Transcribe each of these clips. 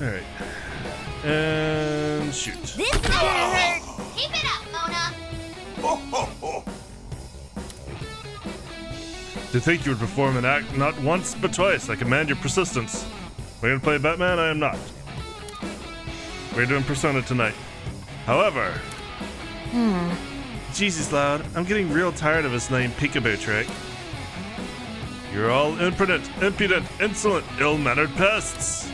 Alright. And shoot. This is gonna hurt. Keep it up, Mona. Ho, ho, ho. To think you would perform an act not once but twice, I command your persistence. We're gonna play Batman? I am not. We're doing Persona tonight. However, Jesus Loud, I'm getting real tired of his name peekaboo trick. You're all impudent, insolent, ill-mannered pests.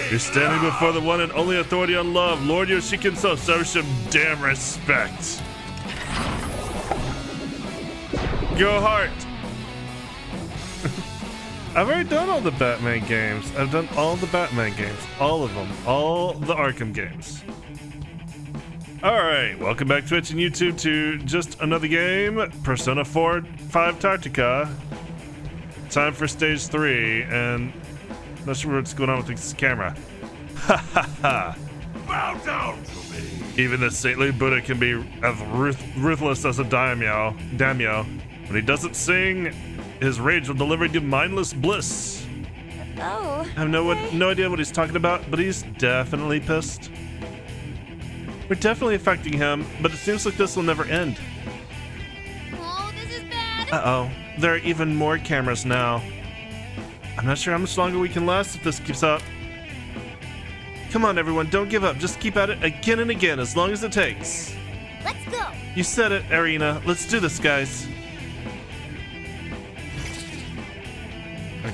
You're standing before the one and only authority on love, Lord Yoshikin, so serve some damn respect. Go Heart! I've already done all the Batman games. I've done all the Batman games. All of them. All the Arkham games. Alright, welcome back Twitch and YouTube to just another game. Persona 4 5 Tactica. Time for stage 3, and not sure what's going on with this camera. Ha ha ha! Bow down to me. Even the saintly Buddha can be as ruthless as a daimyo. When he doesn't sing, his rage will deliver you mindless bliss. Oh. I have no idea what he's talking about, but he's definitely pissed. We're definitely affecting him, but it seems like this will never end. Oh, this is bad. Uh-oh. There are even more cameras now. I'm not sure how much longer we can last if this keeps up. Come on, everyone, don't give up. Just keep at it again and again, as long as it takes. Let's go. You said it, Arena. Let's do this, guys.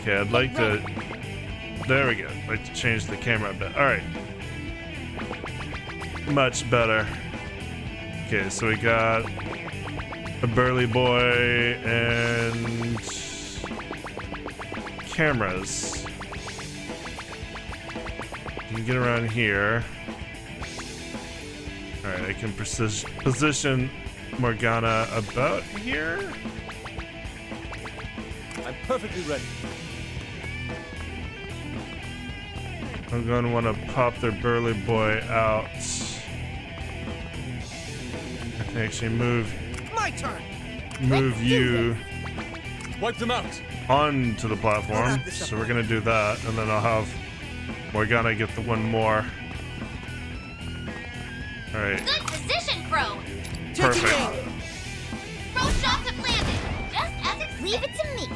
Okay, I'd like to... There we go. I'd like to change the camera a bit. Alright. Much better. Okay, so we got a burly boy and cameras. You can get around here. Alright, I can position Morgana about here. I'm perfectly ready. I'm going to want to pop their burly boy out. I can actually move My turn. you Wipe them out. onto the platform. I'll wrap this up. So we're going to do that, and then I'll have Morgana get the one more. Alright, Good position, Crow. perfect. Crow shots have landed. Just as it's leave it to me.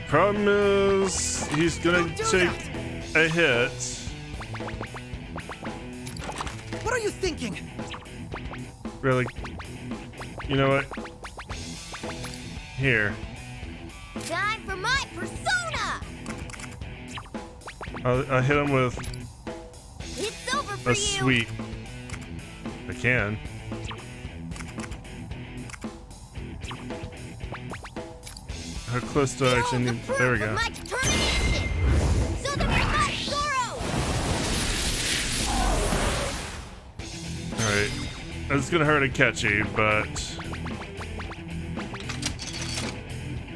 Problem is, he's gonna Don't do take a hit. What are you thinking? Really? You know what? Here. Time for my persona. I'll hit him with It's over for a you. sweep. I can. How close do I actually Feel need? the There we proof go. of my determination. So the my sorrow. Alright. It's gonna hurt a catchy, but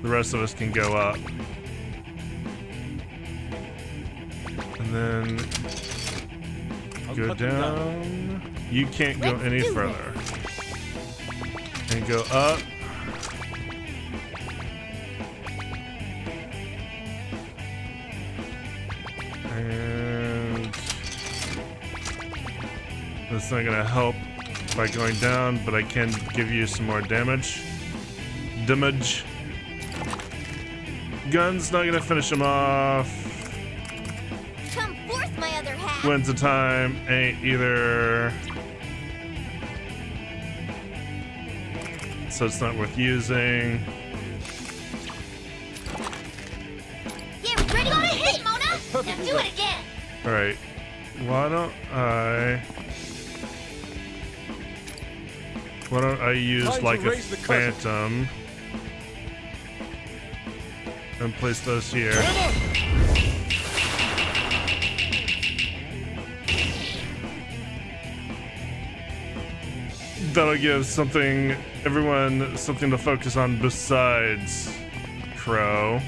the rest of us can go up. And then I'll go cut them down. You can't go Let's any do further. And go up. And that's not gonna help by going down, but I can give you some more damage. Damage. Gun's not gonna finish him off. Come forth, my other half. Wins the time ain't either. So it's not worth using. Get ready to hit, Mona. Now do it again. Alright. Why don't I use Time to like a raise the curtain. phantom and place those here. That'll give everyone something to focus on besides Crow.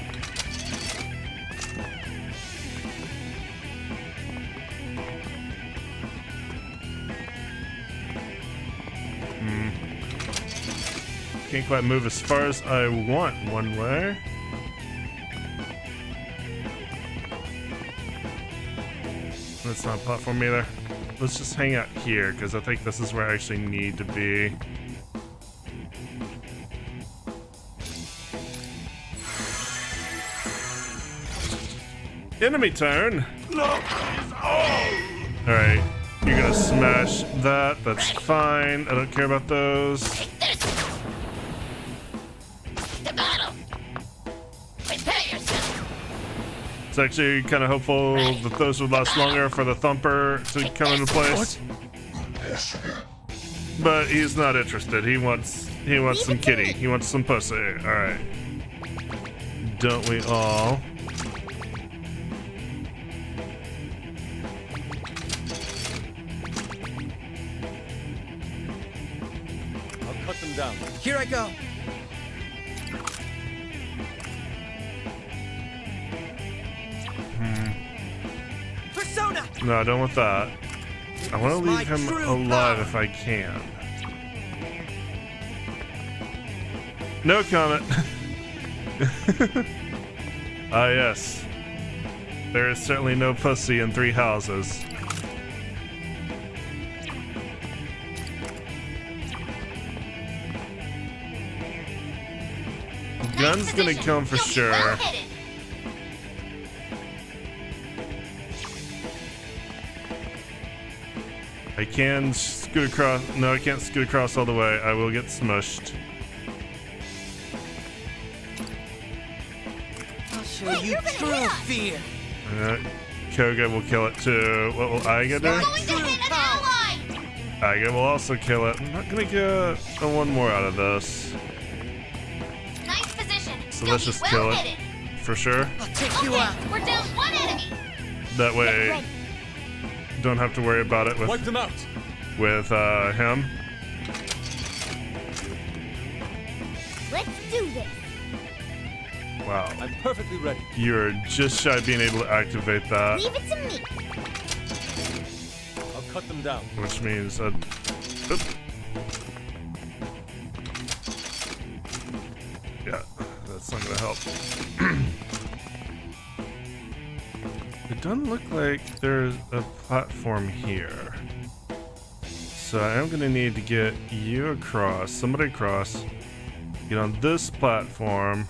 Can't quite move as far as I want one way. That's not a platform either. Let's just hang out here, because I think this is where I actually need to be. Enemy turn! Alright, you're gonna smash that. That's fine. I don't care about those. The battle. Prepare yourself. It's actually kind of hopeful that those would last longer for the thumper to come into place. But he's not interested. He wants some kitty. He wants some pussy. Alright. Don't we all? I'll cut them down. Here I go. Persona. No, I don't want that. I want to It's my leave him true alive power. if I can. No comment. Ah, yes. There is certainly no pussy in 3 houses. Gun's gonna kill him for You'll be sure. well hidden. I can scoot across. No, I can't scoot across all the way. I will get smushed. I'll show Wait, you you're gonna true hit us. fear. Koga will kill it too. What will Aiga do? Going to hit an ally. Aiga will also kill it. I'm not gonna get one more out of this. Nice position. So You'll let's be just well kill it. hidden. For sure. I'll take you out. Okay, we're down 1 enemy. That way, Ready. don't have to worry about it Wipe them out. with him. Let's do this. Wow. I'm perfectly ready. You're just shy of being able to activate that, Leave it to me. I'll cut them down. which means oop. Yeah, that's not gonna help. It doesn't look like there's a platform here. So I am gonna need to get you across, somebody across, get on this platform.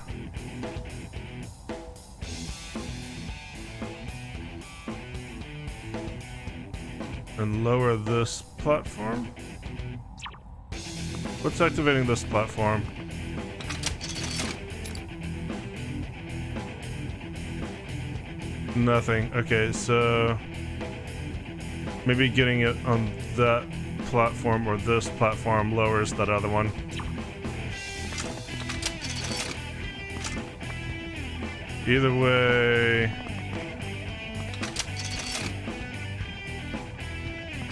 And lower this platform. What's activating this platform? Nothing. Okay, so maybe getting it on that platform or this platform lowers that other one. Either way.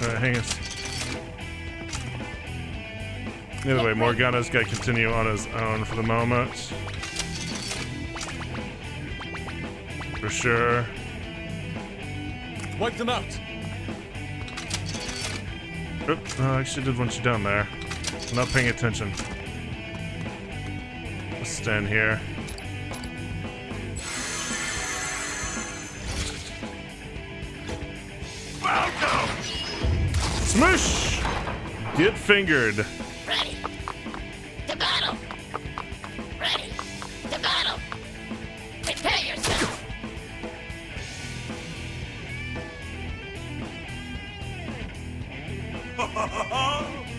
Alright, hang on. Either way, Morgana's got to continue on his own for the moment. For sure. Wipe them out. Oops, no, I actually did want you down there. I'm not paying attention. Let's stand here. Bow down! Smush! Get fingered. Ready. To battle. Ready. To battle. Prepare yourself.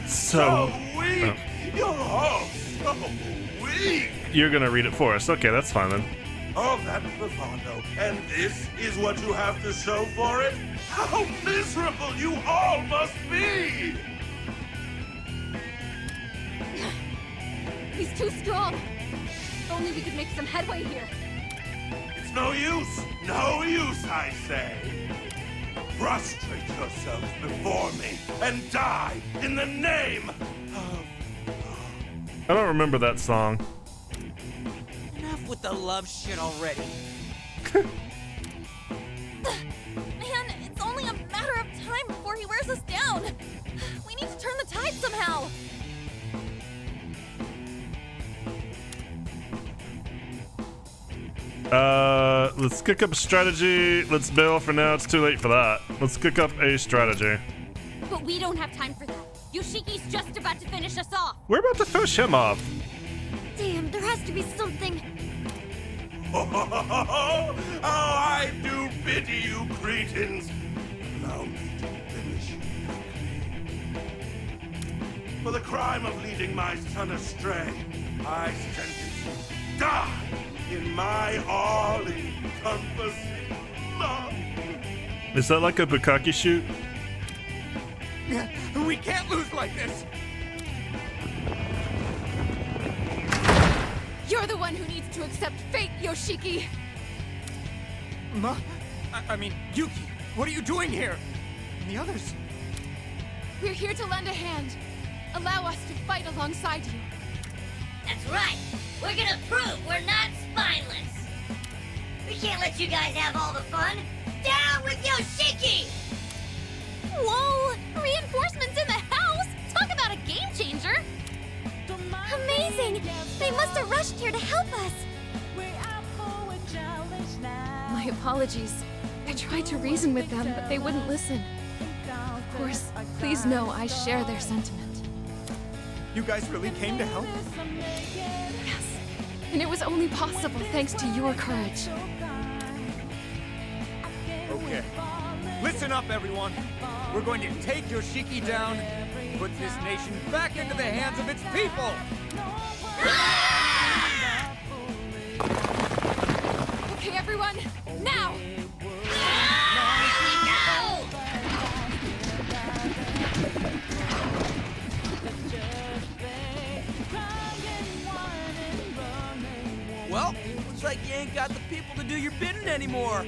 So, weak! You're all so weak! you're gonna read it for us. Okay, that's fine then. All that bravado, and this is what you have to show for it? How miserable you all must be! He's too strong. If only we could make some headway here. It's no use! No use, I say! Prostrate yourselves before me and die in the name of... I don't remember that song. Enough with the love shit already. Man, it's only a matter of time before he wears us down. We need to turn the tide somehow. Let's cook up a strategy. Let's bail for now. It's too late for that. Let's cook up a strategy. But we don't have time for that. Yoshiki's just about to finish us off. We're about to finish him off. Damn, there has to be something. Oh, I do pity you, cretins. Allow me to finish you. For the crime of leading my son astray, I sentence you to die in my all-encompassing love. Is that like a bukkake shoot? We can't lose like this. You're the one who needs to accept fate, Yoshiki! Ma? I mean, Yuki, what are you doing here? And the others? We're here to lend a hand. Allow us to fight alongside you. That's right. We're gonna prove we're not spineless. We can't let you guys have all the fun. Down with Yoshiki! Whoa! Reinforcements in the house! Talk about a game changer! Amazing! They must have rushed here to help us. My apologies. I tried to reason with them, but they wouldn't listen. Of course, please know I share their sentiment. You guys really came to help? Yes, and it was only possible thanks to your courage. Okay. Listen up, everyone. We're going to take Yoshiki down, put this nation back into the hands of its people. Okay, everyone, now! Well, looks like you ain't got the people to do your bidding anymore.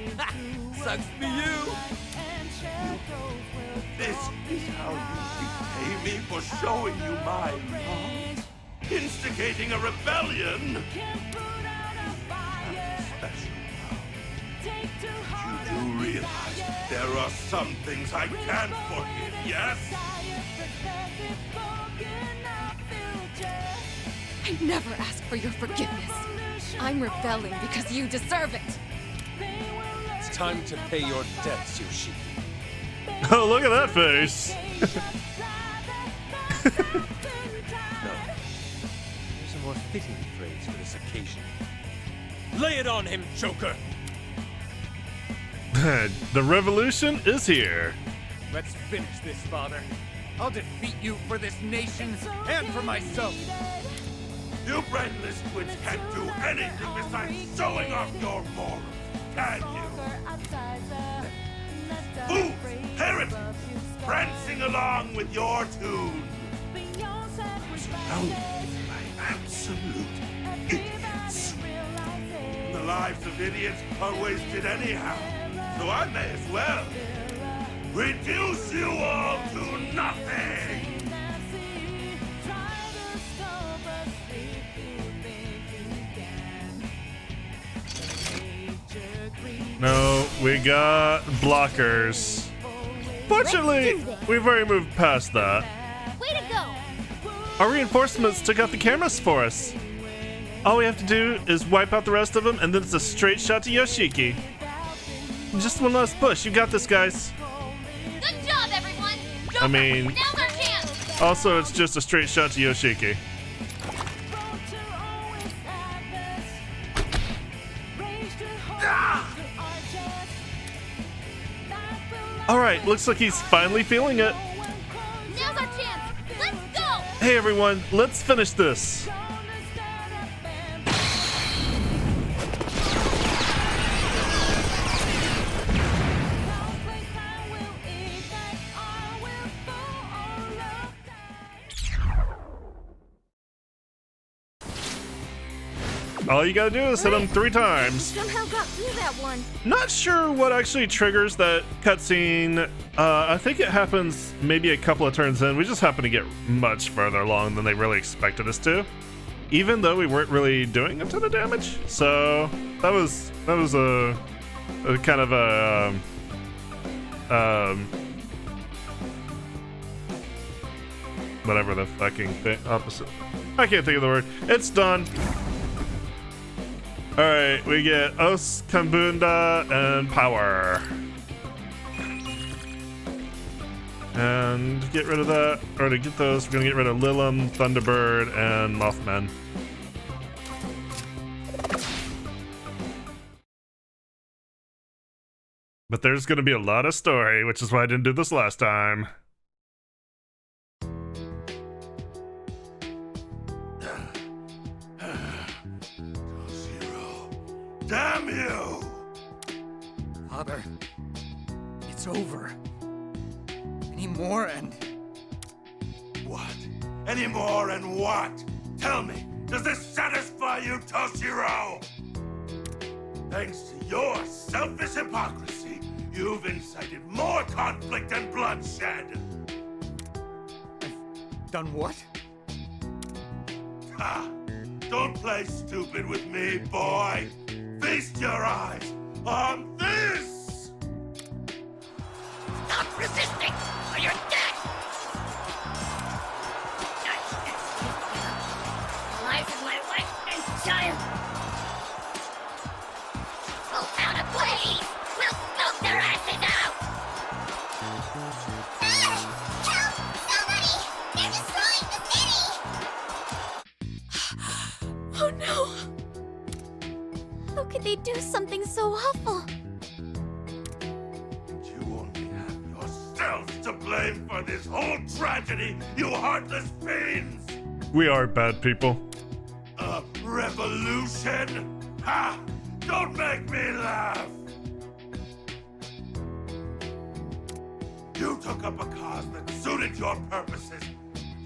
Sucks for you. This is how you repay me for showing you my love. Instigating a rebellion. That's special love. You do realize there are some things I can't forgive, yes? I never ask for your forgiveness. I'm rebelling because you deserve it. It's time to pay your debts, Yoshiki. Oh, look at that face. No. There's a more fitting phrase for this occasion. Lay it on him, Joker! The revolution is here. Let's finish this, Father. I'll defeat you for this nation and for myself. You brainless twins can't do anything besides showing off your morals, can you? Fools, heretics, prancing along with your tune. Surrounded by absolute idiots. The lives of idiots are wasted anyhow, so I may as well reduce you all to nothing. No, we got blockers. Fortunately, we've already moved past that. Way to go! Our reinforcements took out the cameras for us. All we have to do is wipe out the rest of them, and then it's a straight shot to Yoshiki. Just one last push. You got this, guys. Good job, everyone! Joker, I mean, now's our chance! also, it's just a straight shot to Yoshiki. All right, looks like he's finally feeling it. Now's our chance! Let's go! Hey, everyone, let's finish this. All you gotta do is hit him 3 times. Somehow got through that one. Not sure what actually triggers that cutscene. I think it happens maybe a couple of turns in. We just happen to get much further along than they really expected us to, even though we weren't really doing a ton of damage. So that was a kind of a whatever the fucking thing opposite. I can't think of the word. It's done. Alright, we get Os, Kambunda, and Power. And get rid of that, or to get those, we're gonna get rid of Lilim, Thunderbird, and Mothman. But there's gonna be a lot of story, which is why I didn't do this last time. Zero. Damn you! Father, it's over. Any more and... What? Any more and what? Tell me, does this satisfy you, Toshiro? Thanks to your selfish hypocrisy, you've incited more conflict and bloodshed. Done what? Ha! Don't play stupid with me, boy. Feast your eyes on this! Stop resisting, or you're dead! The lives of my wife and child will out of blaze! We'll smoke their asses out! Help! Somebody! They're destroying the city! Oh no! How could they do something so awful? You only have yourselves to blame for this whole tragedy, you heartless fiends! We are bad people. A revolution? Ha! Don't make me laugh! You took up a cause that suited your purposes.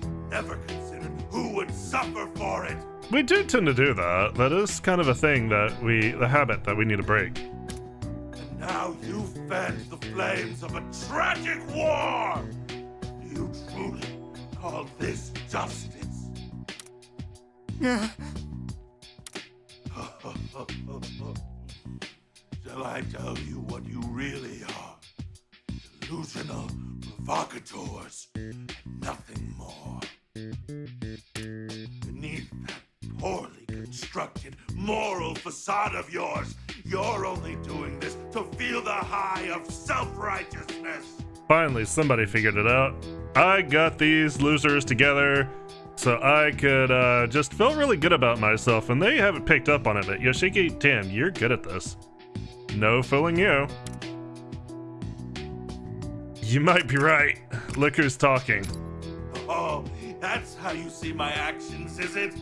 You never considered who would suffer for it. We do tend to do that. That is kind of a thing that the habit that we need to break. And now you've fanned the flames of a tragic war! Do you truly call this justice? Yeah. Shall I tell you what you really are? Delusional provocateurs, and nothing more. Beneath that poorly constructed moral facade of yours, you're only doing this to feel the high of self-righteousness. Finally, somebody figured it out. I got these losers together so I could just feel really good about myself, and they haven't picked up on it. But Yoshiki, Tim, you're good at this. No fooling you. You might be right. Look who's talking. Oh, that's how you see my actions, is it?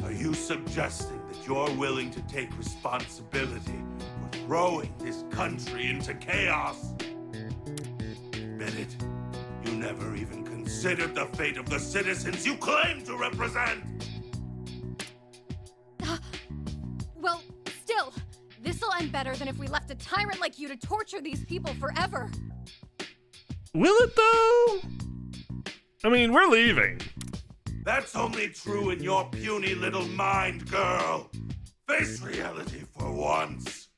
Are you suggesting that you're willing to take responsibility for throwing this country into chaos? Admit it, you never even considered the fate of the citizens you claim to represent! Well, still, this'll end better than if we left a tyrant like you to torture these people forever. Will it though? I mean, we're leaving. That's only true in your puny little mind, girl. Face reality for once.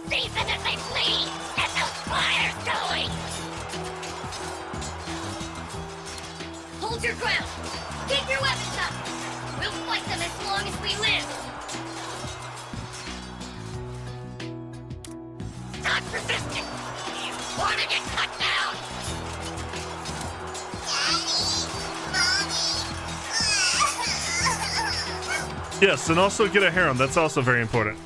Seize them as they flee! Get those fires going! Hold your ground! Keep your weapons up! We'll fight them as long as we live! Stop resisting! You want to get cut down! Yes, and also get a harem. That's also very important.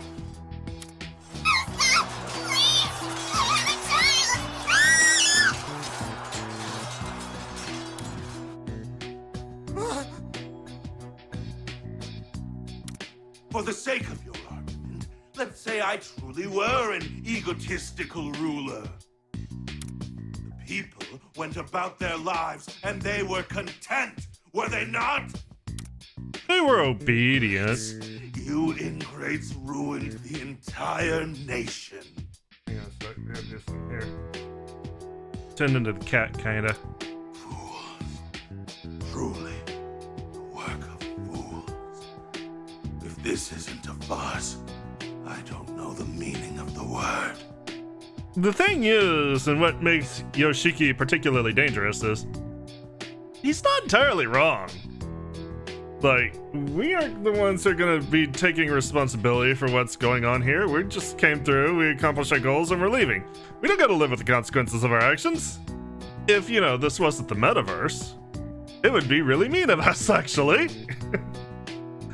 For the sake of your argument, let's say I truly were an egotistical ruler. The people went about their lives and they were content, were they not? They were obedient. You ingrates ruined the entire nation. Hang on a sec. I have this one here. Tend into the cat, kinda. Fools. Truly, the work of fools. If this isn't a farce, I don't know the meaning of the word. The thing is, and what makes Yoshiki particularly dangerous is, he's not entirely wrong. Like, we aren't the ones who are gonna be taking responsibility for what's going on here. We just came through, we accomplished our goals, and we're leaving. We don't gotta live with the consequences of our actions. If, you know, this wasn't the metaverse, it would be really mean of us, actually.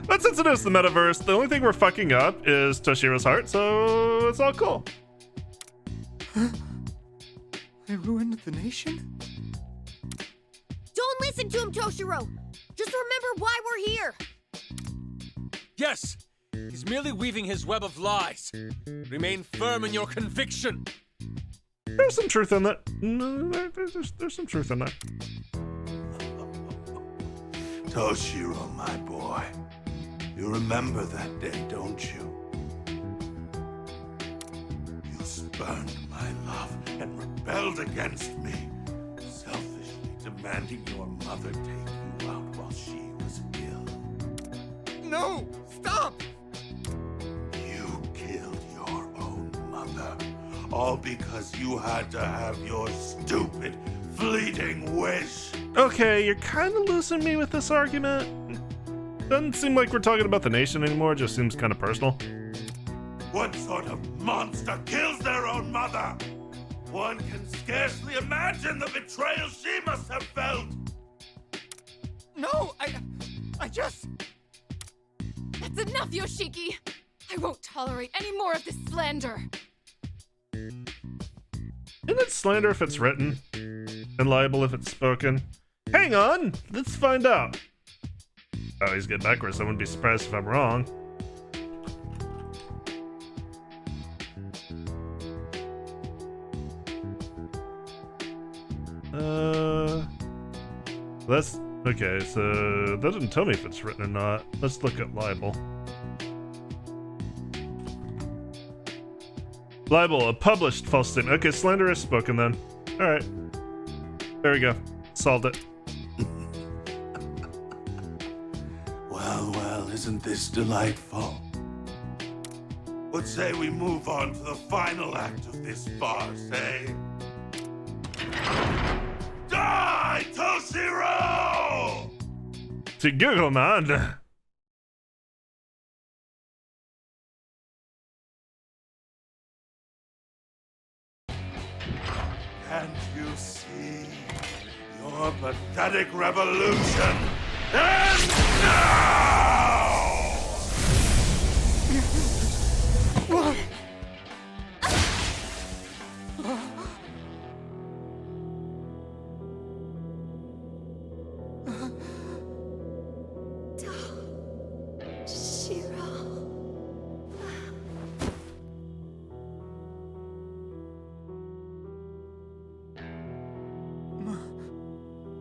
But since it is the metaverse, the only thing we're fucking up is Toshiro's heart, so it's all cool. I ruined the nation? Don't listen to him, Toshiro! Just remember why we're here! Yes! He's merely weaving his web of lies. Remain firm in your conviction. There's some truth in that. There's some truth in that. Toshiro, my boy. You remember that day, don't you? You spurned my love and rebelled against me, selfishly demanding your mother take you out while she was ill. No! Stop! You killed your own mother, all because you had to have your stupid, fleeting wish. Okay, you're kind of losing me with this argument. Doesn't seem like we're talking about the nation anymore, it just seems kind of personal. What sort of monster kills their own mother? One can scarcely imagine the betrayal she must have felt. No, I just... That's enough, Yoshiki! I won't tolerate any more of this slander. Isn't it slander if it's written? And libel if it's spoken? Hang on, let's find out. Oh, he's getting backwards. I wouldn't be surprised if I'm wrong. That's okay. So that doesn't tell me if it's written or not. Let's look at libel. Libel, a published false statement. Okay, slander is spoken then. All right, there we go. Solved it. Well, isn't this delightful? What say we move on to the final act of this farce, eh? Die, Toshiro! To Google, man. Can't you see? Your pathetic revolution ends now!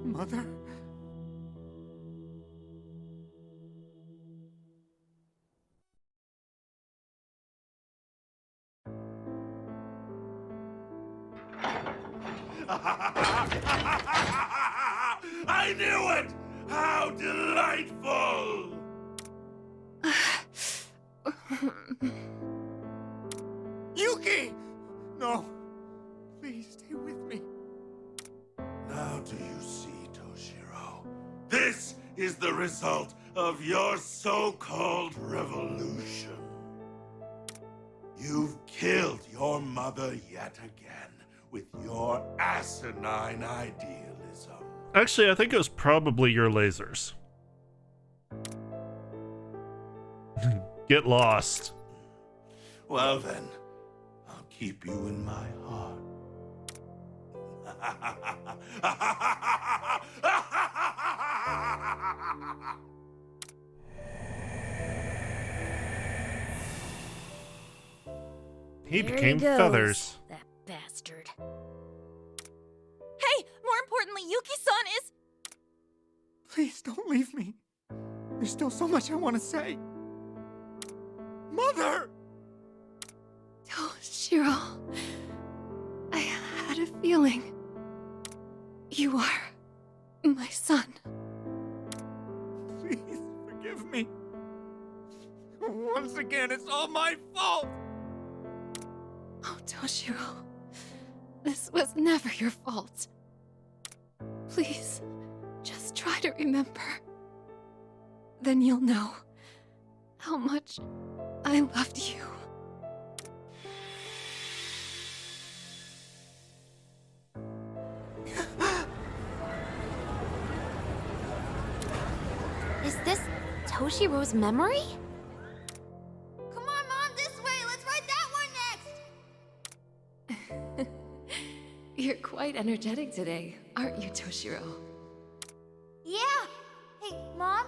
Mother? I knew it! How delightful! Yuki! No. Please stay with me. Now do you see, Toshiro? This is the result of your so-called revolution. You've killed your mother yet again with your asinine idealism. Actually, I think it was probably your lasers. Get lost. Well then, I'll keep you in my heart. He There became goes, feathers. that bastard. Hey, more importantly, Yuki-san is... Please don't leave me. There's still so much I want to say. Mother! Toshiro, I had a feeling. You are my son. Please forgive me. Once again, it's all my fault. Oh, Toshiro, this was never your fault. Please, just try to remember. Then you'll know how much I loved you. Is this Toshiro's memory? Come on, Mom, this way! Let's ride that one next! You're quite energetic today, aren't you, Toshiro? Yeah! Hey, Mom,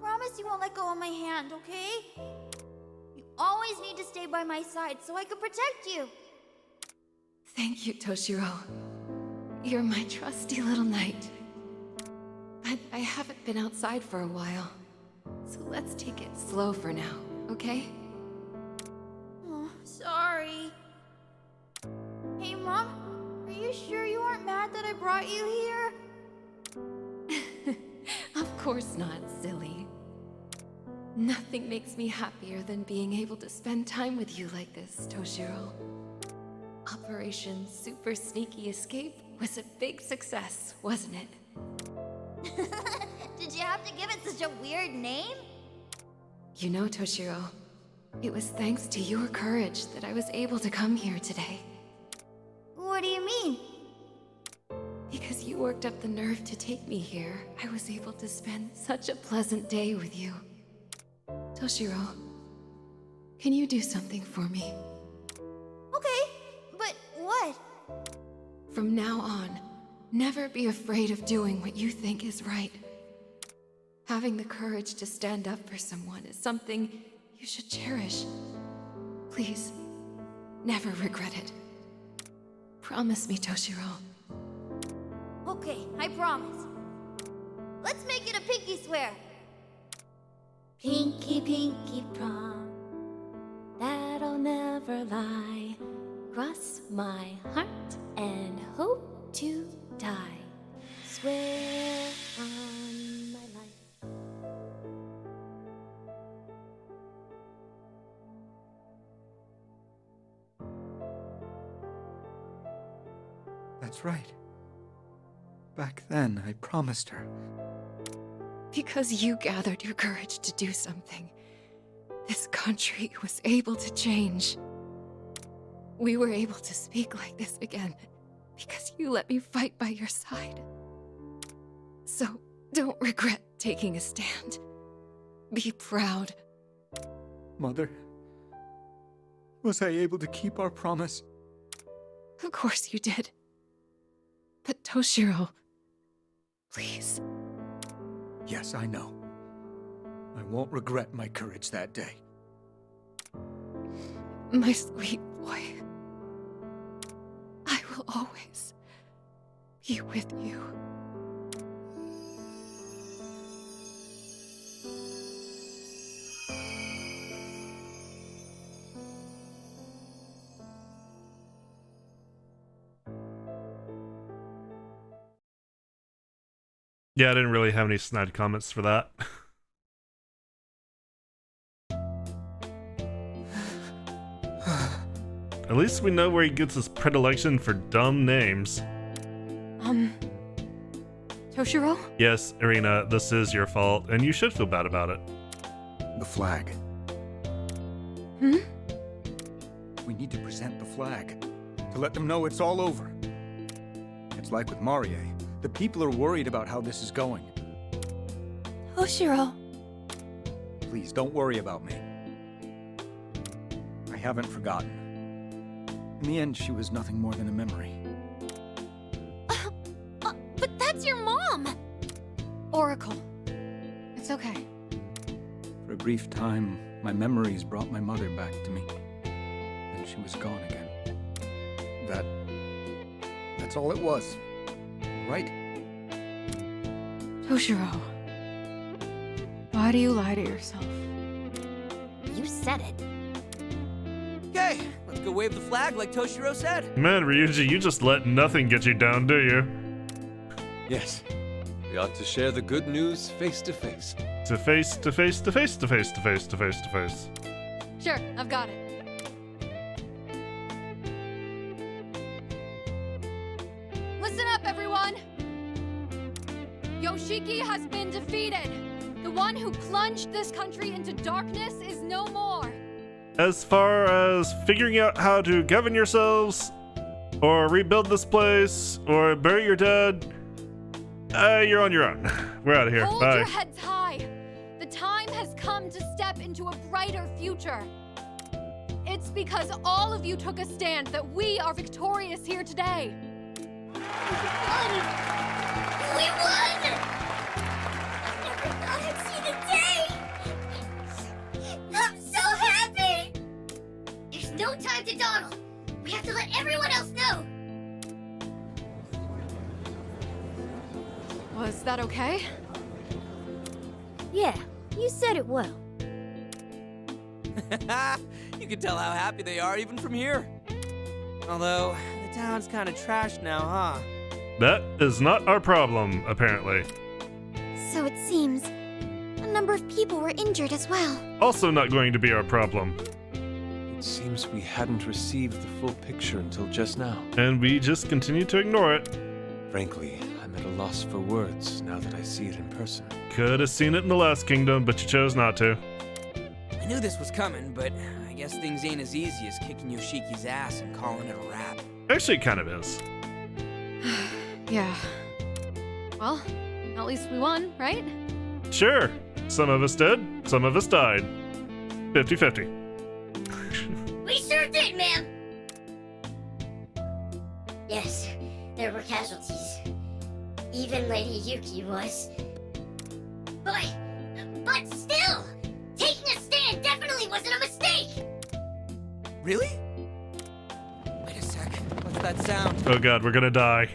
promise you won't let go of my hand, okay? You always need to stay by my side so I can protect you. Thank you, Toshiro. You're my trusty little knight. But I haven't been outside for a while, so let's take it slow for now, okay? Oh, sorry. Hey, Mom, are you sure you aren't mad that I brought you here? Of course not, silly. Nothing makes me happier than being able to spend time with you like this, Toshiro. Operation Super Sneaky Escape was a big success, wasn't it? Did you have to give it such a weird name? You know, Toshiro, it was thanks to your courage that I was able to come here today. What do you mean? Because you worked up the nerve to take me here, I was able to spend such a pleasant day with you. Toshiro, can you do something for me? Okay, but what? From now on, never be afraid of doing what you think is right. Having the courage to stand up for someone is something you should cherish. Please, never regret it. Promise me, Toshiro. Okay, I promise. Let's make it a pinky swear. Pinky, pinky prom. That'll never lie. Cross my heart and hope to die. Swear on my life. That's right. Back then, I promised her. Because you gathered your courage to do something, this country was able to change. We were able to speak like this again because you let me fight by your side. So don't regret taking a stand. Be proud. Mother, was I able to keep our promise? Of course you did. But Toshiro, please. Yes, I know. I won't regret my courage that day. My sweet boy. I will always be with you. Yeah, I didn't really have any snide comments for that. At least we know where he gets his predilection for dumb names. Toshiro? Yes, Irina, this is your fault, and you should feel bad about it. The flag. Hmm? We need to present the flag to let them know it's all over. It's like with Marie. The people are worried about how this is going. Toshiro. Please, don't worry about me. I haven't forgotten. In the end, she was nothing more than a memory. But that's your mom! Oracle. It's okay. For a brief time, my memories brought my mother back to me. Then she was gone again. That's all it was. Right? Toshiro. Why do you lie to yourself? You said it. Okay, let's go wave the flag like Toshiro said. Man, Ryuji, you just let nothing get you down, do you? Yes. We ought to share the good news face to face. To face, to face, to face, to face, to face, to face, to face. Sure, I've got it. Listen up, everyone! Yoshiki Yuki has been defeated. The one who plunged this country into darkness is no more. As far as figuring out how to govern yourselves, or rebuild this place, or bury your dead, you're on your own. We're out of here. Hold Bye. your heads high. The time has come to step into a brighter future. It's because all of you took a stand that we are victorious here today. We won! I never thought I'd see the day! I'm so happy! There's no time to dawdle. We have to let everyone else know. Was that okay? Yeah, you said it well. You can tell how happy they are even from here. Although, the town's kind of trashed now, huh? That is not our problem, apparently. So it seems a number of people were injured as well. Also not going to be our problem. It seems we hadn't received the full picture until just now. And we just continue to ignore it. Frankly, I'm at a loss for words now that I see it in person. Could have seen it in the last kingdom, but you chose not to. I knew this was coming, but I guess things ain't as easy as kicking Yoshiki's ass and calling it a wrap. Actually, it kind of is. Yeah. Well, at least we won, right? Sure. Some of us did, some of us died. 50-50. We sure did, ma'am. Yes, there were casualties. Even Lady Yuki was. But still, taking a stand definitely wasn't a mistake. Really? Wait a sec. What's that sound? Oh god, we're gonna die.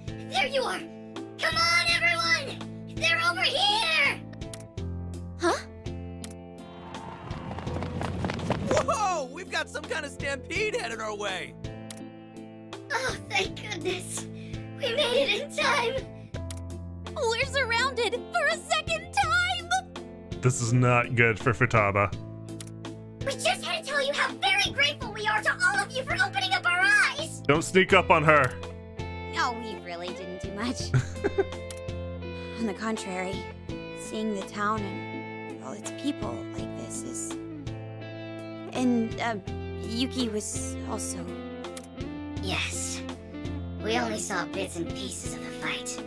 There you are. Come on, everyone. They're over here. Huh? Whoa! We've got some kind of stampede headed our way. Oh, thank goodness. We made it in time. We're surrounded for a second time! This is not good for Futaba. We just had to tell you how very grateful we are to all of you for opening up our eyes. Don't sneak up on her. No, we really didn't do much. On the contrary, seeing the town and all its people like this is... And, Yuki was also... Yes. We only saw bits and pieces of the fight.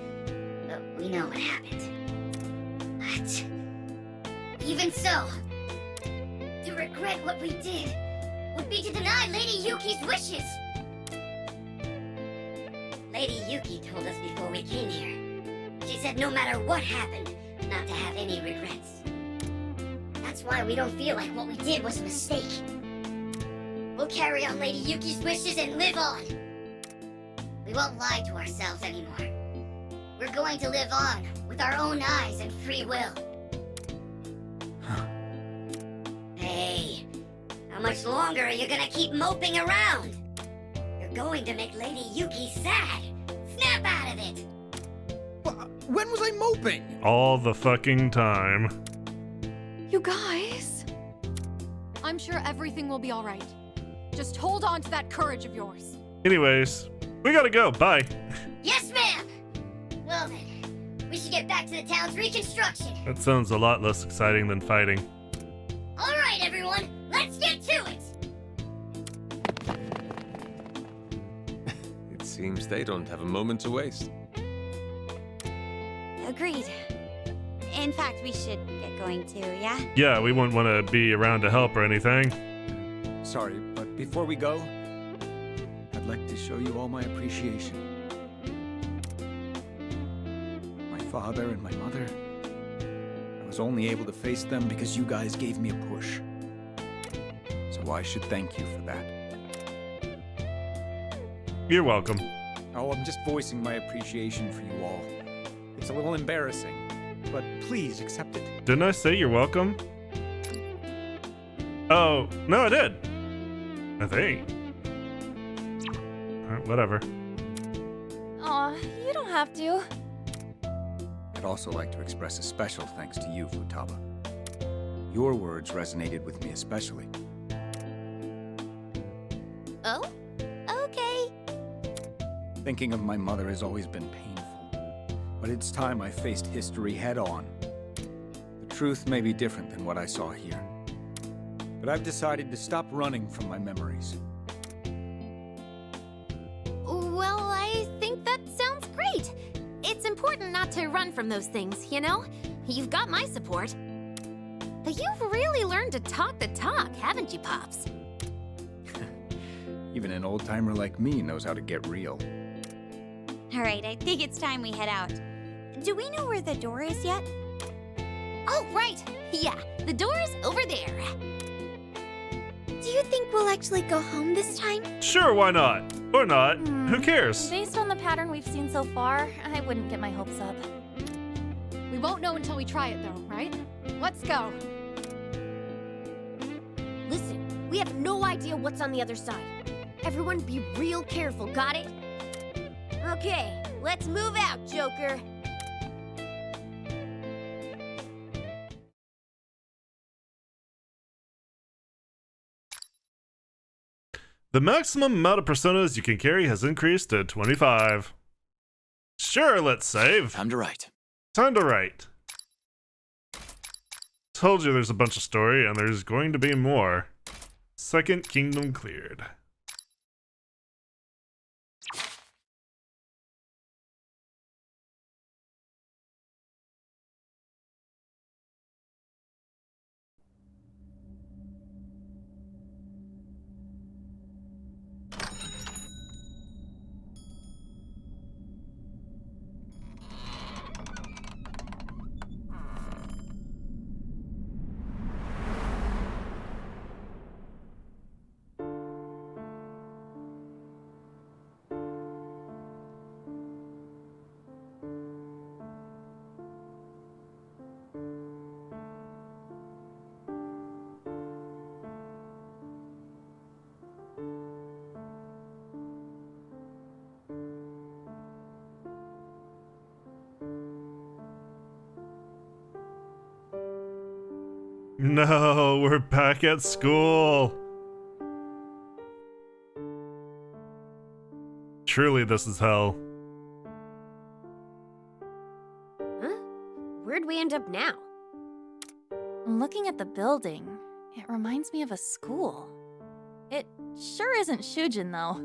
But we know what happened. But... even so, to regret what we did would be to deny Lady Yuki's wishes. Lady Yuki told us before we came here. She said no matter what happened, not to have any regrets. That's why we don't feel like what we did was a mistake. We'll carry on Lady Yuki's wishes and live on. We won't lie to ourselves anymore. We're going to live on with our own eyes and free will. Hey, how much longer are you gonna keep moping around? You're going to make Lady Yuki sad. Snap out of it. When was I moping? All the fucking time. You guys. I'm sure everything will be all right. Just hold on to that courage of yours. Anyways, we gotta go. Bye. Yes, ma'am. Well then, we should get back to the town's reconstruction. That sounds a lot less exciting than fighting. All right, everyone, let's get to it. It seems they don't have a moment to waste. Agreed. In fact, we should get going too, yeah? Yeah, we wouldn't want to be around to help or anything. Sorry, but before we go, I'd like to show you all my appreciation. My father and my mother. I was only able to face them because you guys gave me a push. So I should thank you for that. You're welcome. Oh, I'm just voicing my appreciation for you all. It's a little embarrassing, but please accept it. Didn't I say you're welcome? Oh, no, I did. I think. Whatever. Aw, you don't have to. I'd also like to express a special thanks to you, Futaba. Your words resonated with me especially. Oh? Okay. Thinking of my mother has always been painful, but but it's time I faced history head on. The truth may be different than what I saw here, but I've decided to stop running from my memories. Well, I think that sounds great. It's important not to run from those things, you know? You've got my support. But you've really learned to talk the talk, haven't you, Pops? Even an old-timer like me knows how to get real. All right, I think it's time we head out. Do we know where the door is yet? Oh, right. Yeah, the door's over there. Do you think we'll actually go home this time? Sure, why not? Or not. Who cares? Based on the pattern we've seen so far, I wouldn't get my hopes up. We won't know until we try it, though, right? Let's go. Listen, we have no idea what's on the other side. Everyone be real careful, got it? Okay, let's move out, Joker. The maximum amount of personas you can carry has increased to 25. Sure, let's save. Time to write. Time to write. Told you there's a bunch of story, and there's going to be more. Second kingdom cleared. No, we're back at school. Truly, this is hell. Huh? Where'd we end up now? Looking at the building, it reminds me of a school. It sure isn't Shujin, though.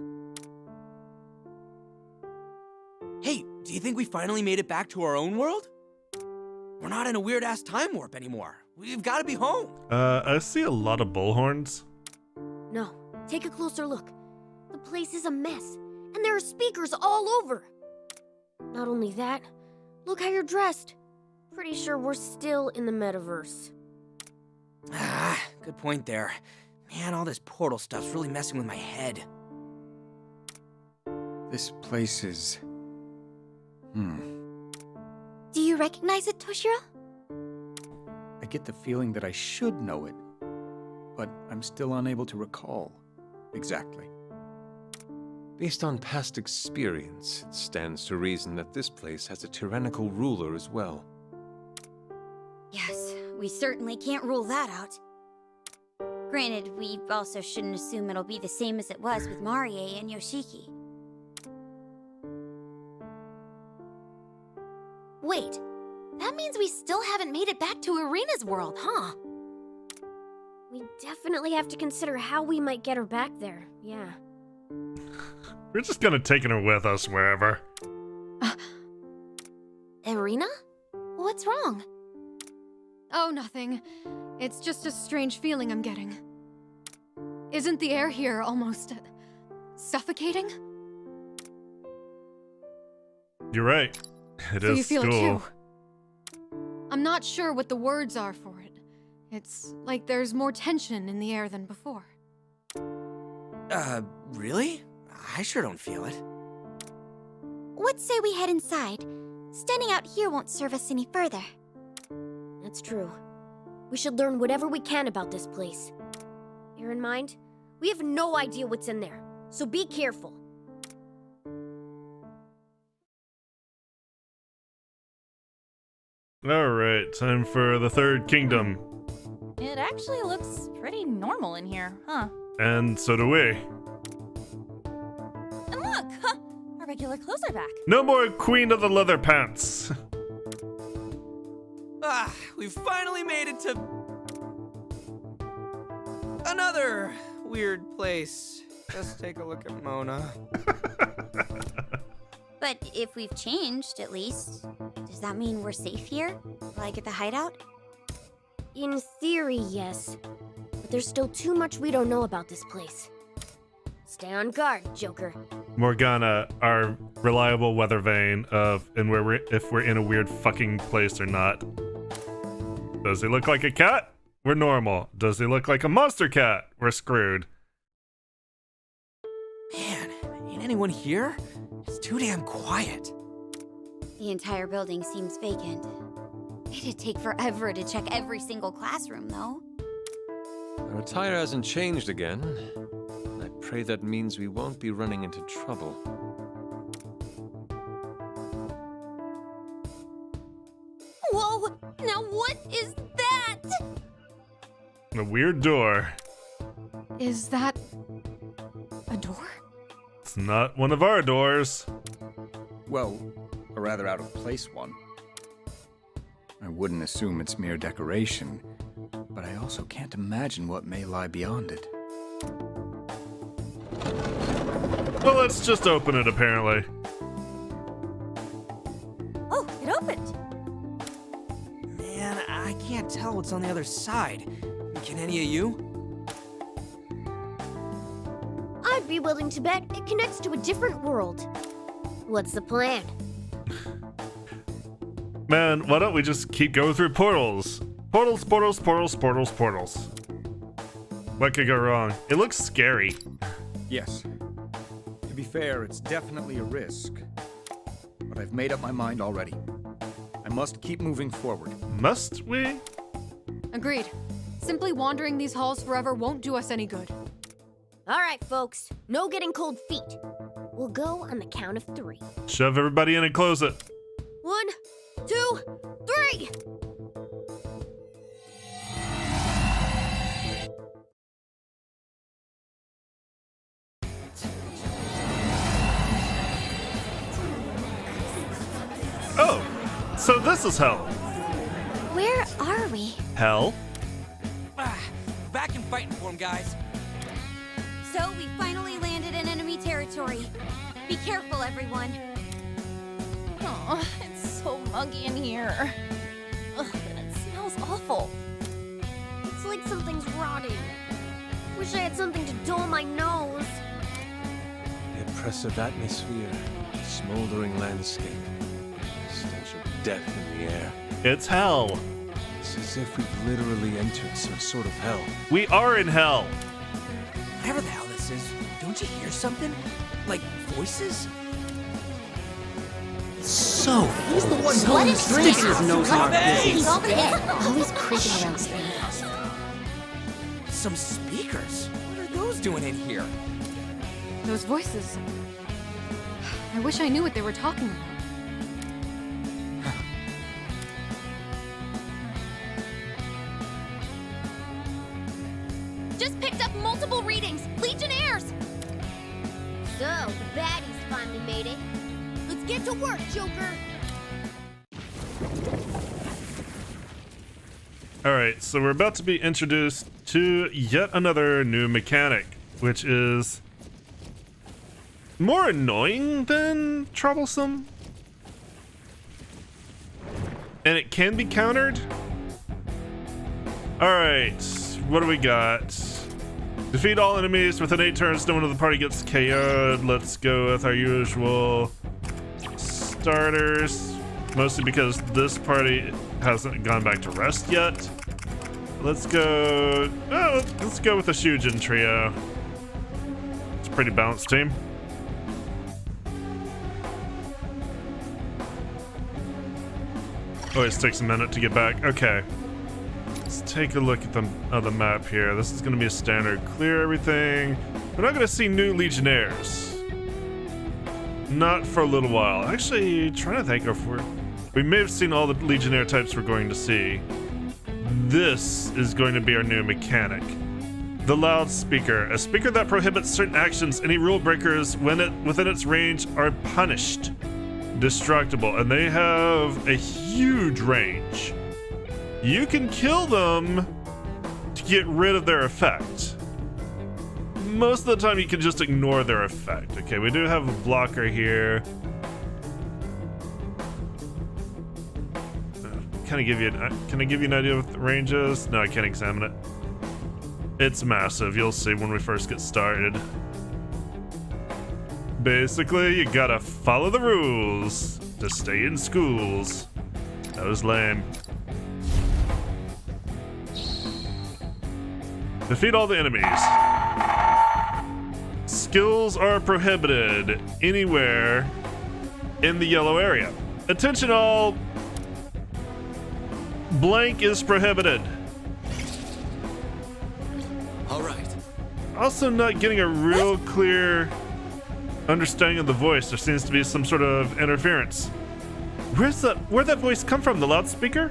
Hey, do you think we finally made it back to our own world? We're not in a weird-ass time warp anymore. We've got to be home. I see a lot of bullhorns. No, take a closer look. The place is a mess, and there are speakers all over. Not only that, look how you're dressed. Pretty sure we're still in the metaverse. Ah, good point there. Man, all this portal stuff's really messing with my head. This place is... Do you recognize it, Toshiro? I get the feeling that I should know it, but I'm still unable to recall exactly. Based on past experience, it stands to reason that this place has a tyrannical ruler as well. Yes, we certainly can't rule that out. Granted, we also shouldn't assume it'll be the same as it was with Marie and Yoshiki. Wait, that means we still haven't made it back to Arena's world, huh? We definitely have to consider how we might get her back there, yeah. We're just gonna take her with us wherever. Arena? What's wrong? Oh, nothing. It's just a strange feeling I'm getting. Isn't the air here almost suffocating? You're right. It So is you feel school. it too? I'm not sure what the words are for it. It's like there's more tension in the air than before. Really? I sure don't feel it. What say we head inside? Standing out here won't serve us any further. That's true. We should learn whatever we can about this place. Bear in mind, we have no idea what's in there, so be careful. Alright, time for the third kingdom. It actually looks pretty normal in here, huh? And so do we. And look, huh? Our regular clothes are back. No more Queen of the Leather Pants. We've finally made it to another weird place. Just take a look at Mona. But if we've changed, at least, does that mean we're safe here? Like at the hideout? In theory, yes. But there's still too much we don't know about this place. Stay on guard, Joker. Morgana, our reliable weather vane of if we're in a weird fucking place or not. Does he look like a cat? We're normal. Does he look like a monster cat? We're screwed. Man, ain't anyone here? It's too damn quiet. The entire building seems vacant. It'd take forever to check every single classroom, though. Our attire hasn't changed again. I pray that means we won't be running into trouble. Whoa! Now what is that? A weird door. Is that a door? It's not one of our doors. Well, a rather out of place one. I wouldn't assume it's mere decoration, but I also can't imagine what may lie beyond it. Well, let's just open it, apparently. Oh, it opened. Man, I can't tell what's on the other side. Can any of you? I'd be willing to bet it connects to a different world. What's the plan? Man, why don't we just keep going through portals? Portals, portals, portals, portals, portals. What could go wrong? It looks scary. Yes. To be fair, it's definitely a risk. But I've made up my mind already. I must keep moving forward. Must we? Agreed. Simply wandering these halls forever won't do us any good. All right, folks. No getting cold feet. We'll go on the count of 3. Shove everybody in and close it. 1, 2, 3! Oh, so this is hell. Where are we? Hell? Back and fighting for him, guys. So we finally landed in enemy territory. Be careful, everyone. Oh, it's so muggy in here. Ugh, and it smells awful. It's like something's rotting. Wish I had something to dull my nose. The oppressive atmosphere, smoldering landscape, stench of death in the air. It's hell. It's as if we've literally entered some sort of hell. We are in hell. Whatever the hell this is, don't you hear something? Like voices? So He's the one blowing who strings knows our business. Always creeping around Steakhouse. Some speakers? What are those doing in here? Those voices. I wish I knew what they were talking about. Just picked up multiple readings. Legionnaires! So, the baddies finally made it. Let's get to work, Joker! Alright, so we're about to be introduced to yet another new mechanic, which is more annoying than troublesome. And it can be countered. Alright, what do we got? Defeat all enemies within 8 turns, no one of the party gets KO'd. Let's go with our usual starters. Mostly because this party hasn't gone back to rest yet. Let's go with the Shujin trio. It's a pretty balanced team. Always takes a minute to get back. Okay. Let's take a look at the map here. This is going to be a standard. Clear everything. We're not going to see new Legionnaires. Not for a little while. Actually, trying to think if we may have seen all the Legionnaire types we're going to see. This is going to be our new mechanic. The loudspeaker. A speaker that prohibits certain actions. Any rule breakers within its range are punished. Destructible. And they have a huge range. You can kill them to get rid of their effect. Most of the time you can just ignore their effect. Okay, we do have a blocker here. Can I give you an idea of what the range is? No, I can't examine it. It's massive. You'll see when we first get started. Basically, you gotta follow the rules to stay in schools. That was lame. Defeat all the enemies. Skills are prohibited anywhere in the yellow area. Attention all. Blank is prohibited. All right. Also not getting a real clear understanding of the voice. There seems to be some sort of interference. Where'd that voice come from? The loudspeaker?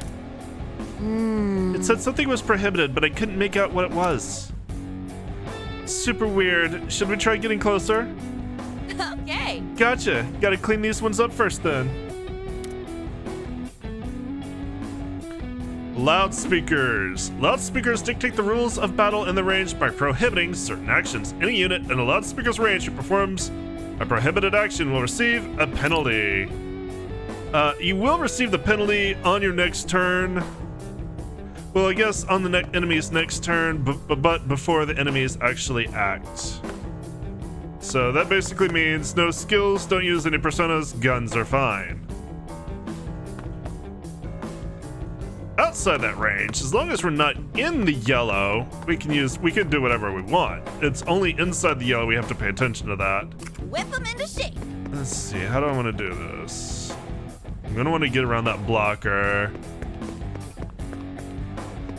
It said something was prohibited, but I couldn't make out what it was. Super weird. Should we try getting closer? Okay. Gotcha. Gotta clean these ones up first then. Loudspeakers. Loudspeakers dictate the rules of battle in the range by prohibiting certain actions. Any unit in a loudspeaker's range who performs a prohibited action will receive a penalty. You will receive the penalty on your next turn. Well, I guess on the enemy's next turn, but before the enemies actually act. So that basically means no skills, don't use any personas, guns are fine. Outside that range, as long as we're not in the yellow, we can do whatever we want. It's only inside the yellow we have to pay attention to that. Whip them into shape. Let's see, how do I want to do this? I'm gonna want to get around that blocker.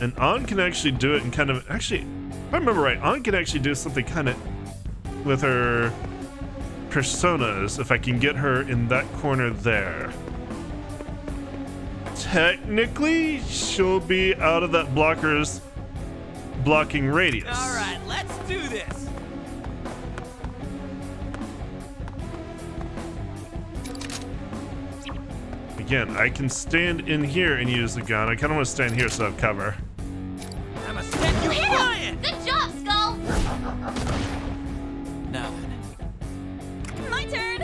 And An can actually do it and kind of, actually, if I remember right, An can actually do something kind of with her personas if I can get her in that corner there. Technically, she'll be out of that blocker's blocking radius. All right, let's do this. Again, I can stand in here and use the gun. I kind of want to stand here so I have cover. I'm a set you flying. Good job, Skull. Now then. My turn.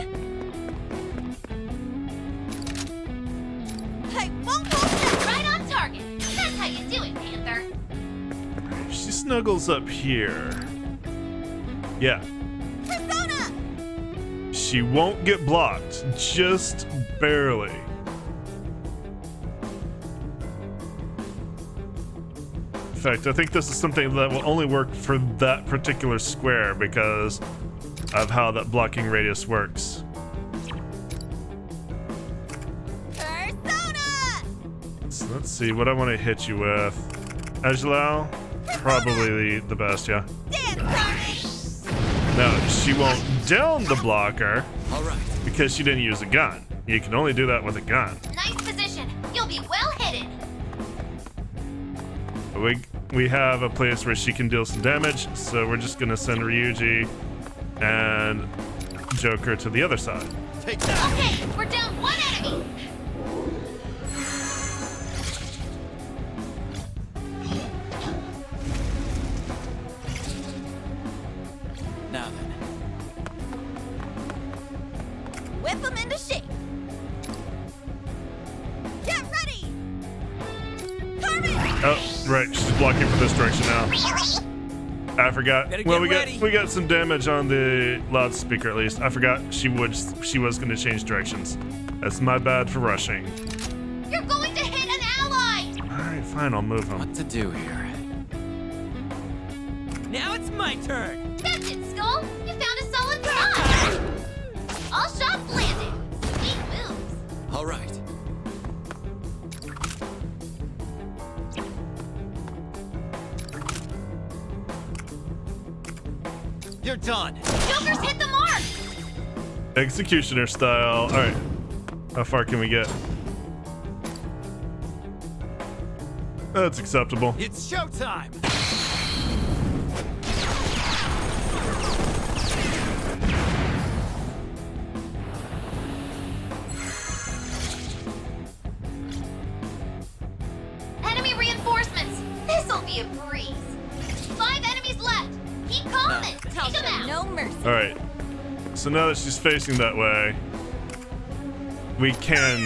Hey, won't step right on target. That's how you do it, Panther. She snuggles up here. Yeah. Persona. She won't get blocked, just barely. In fact, I think this is something that will only work for that particular square because of how that blocking radius works. Persona. So let's see what I want to hit you with. Ajlau, probably the best, yeah. No, she won't down the blocker because she didn't use a gun. You can only do that with a gun. Nice position. You'll be well hidden. We have a place where she can deal some damage, so we're just gonna send Ryuji and Joker to the other side. Take that. Okay, we're down one enemy. Now then. Whip them into shape. Get ready. Oh, right, she's blocking from this direction now. I forgot. Well, we got some damage on the loudspeaker at least. I forgot she was going to change directions. That's my bad for rushing. You're going to hit an ally. All right, fine, I'll move him. What to do here? Now it's my turn. That's it, Skull. You found a solid spot. All shots landed. Sweet moves. All right. You're done. Joker's hit the mark. Executioner style. All right, how far can we get? That's acceptable. It's showtime. be a breeze. 5 enemies left. Keep calm and take them out. No mercy. All right. So now that she's facing that way, we can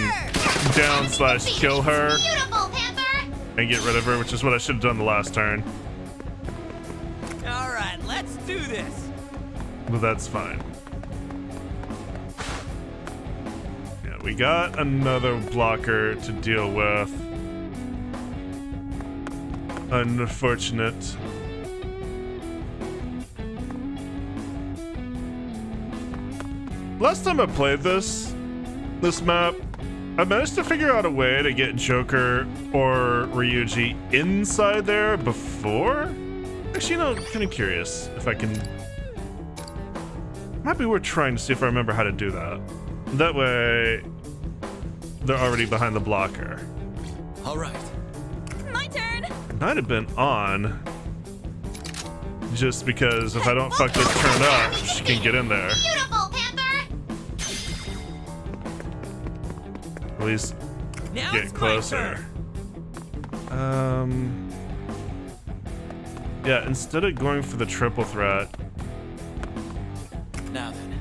down/kill her Beautiful, Panther. and get rid of her, which is what I should have done the last turn. All right, let's do this. But that's fine. Yeah, we got another blocker to deal with. Unfortunate. Last time I played this map, I managed to figure out a way to get Joker or Ryuji inside there before. Actually, you know, I'm kind of curious if I can. Might be worth trying to see if I remember how to do that. That way, they're already behind the blocker. All right. My turn. It might have been on, just because if I don't fuck this turn up, she can get in there. Beautiful, Panther. At least Now get it's my closer. turn. Yeah, instead of going for the triple threat, Now then.